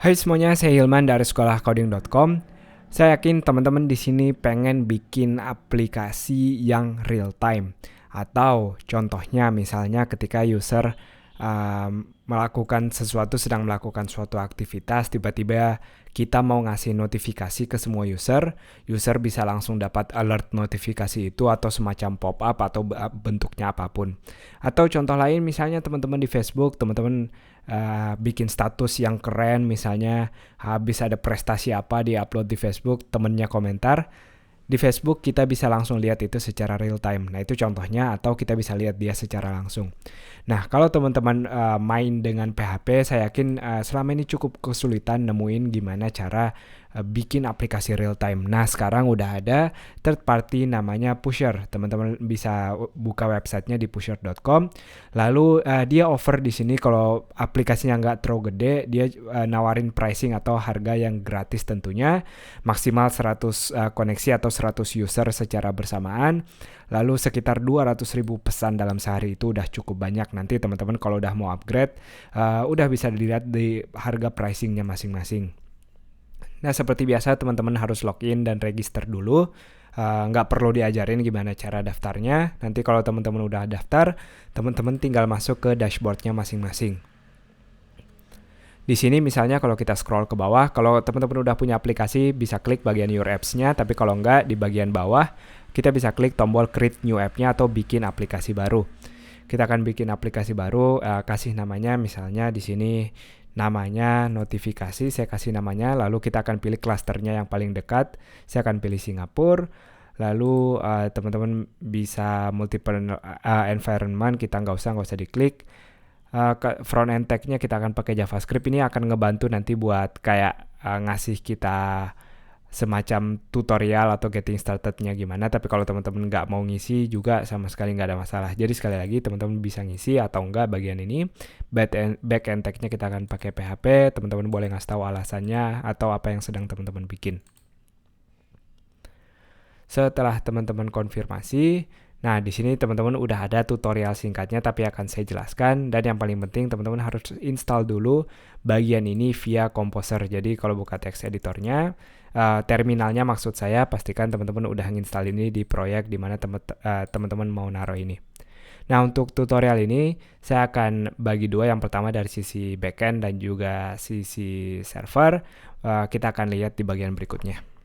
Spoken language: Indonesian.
Hai semuanya, saya Hilman dari sekolahcoding.com. Saya yakin teman-teman di sini pengen bikin aplikasi yang real time. Atau contohnya misalnya ketika user sedang melakukan suatu aktivitas, tiba-tiba kita mau ngasih notifikasi ke semua user bisa langsung dapat alert notifikasi itu atau semacam pop-up atau bentuknya apapun. Atau contoh lain misalnya teman-teman di Facebook, teman-teman bikin status yang keren, misalnya habis ada prestasi apa di-upload di Facebook, temennya komentar. Di Facebook kita bisa langsung lihat itu secara real time. Nah itu contohnya, atau kita bisa lihat dia secara langsung. Nah kalau teman-teman main dengan PHP, saya yakin selama ini cukup kesulitan nemuin gimana cara bikin aplikasi real time. Nah sekarang udah ada third party namanya Pusher. Teman-teman bisa buka websitenya di pusher.com. Lalu dia offer di sini kalau aplikasinya nggak terlalu gede, dia nawarin pricing atau harga yang gratis tentunya, maksimal 100 koneksi atau 100 user secara bersamaan. Lalu sekitar 200.000 pesan dalam sehari, itu udah cukup banyak. Nanti teman-teman kalau udah mau upgrade, udah bisa dilihat di harga pricingnya masing-masing. Nah seperti biasa teman-teman harus login dan register dulu. Nggak perlu diajarin gimana cara daftarnya. Nanti kalau teman-teman udah daftar, teman-teman tinggal masuk ke dashboardnya masing-masing. Di sini misalnya kalau kita scroll ke bawah, kalau teman-teman udah punya aplikasi bisa klik bagian Your Apps-nya, tapi kalau enggak di bagian bawah kita bisa klik tombol Create New App-nya atau bikin aplikasi baru. Kita akan bikin aplikasi baru, kasih namanya misalnya di sini namanya notifikasi, saya kasih namanya, lalu kita akan pilih klasternya yang paling dekat, saya akan pilih Singapura. Lalu teman-teman bisa multiple environment, kita nggak usah diklik. Front end tag-nya kita akan pakai JavaScript. Ini akan ngebantu nanti buat kayak ngasih kita semacam tutorial atau getting started-nya gimana. Tapi kalau teman-teman nggak mau ngisi juga sama sekali nggak ada masalah. Jadi sekali lagi teman-teman bisa ngisi atau enggak bagian ini. Back end tag-nya kita akan pakai PHP. Teman-teman boleh ngasih tahu alasannya atau apa yang sedang teman-teman bikin. Setelah teman-teman konfirmasi, nah di sini teman-teman udah ada tutorial singkatnya tapi akan saya jelaskan, dan yang paling penting teman-teman harus install dulu bagian ini via Composer. Jadi kalau buka text editornya, terminalnya maksud saya, pastikan teman-teman udah nginstal ini di proyek di mana teman-teman mau naruh ini. Nah untuk tutorial ini saya akan bagi dua, yang pertama dari sisi backend dan juga sisi server. Kita akan lihat di bagian berikutnya.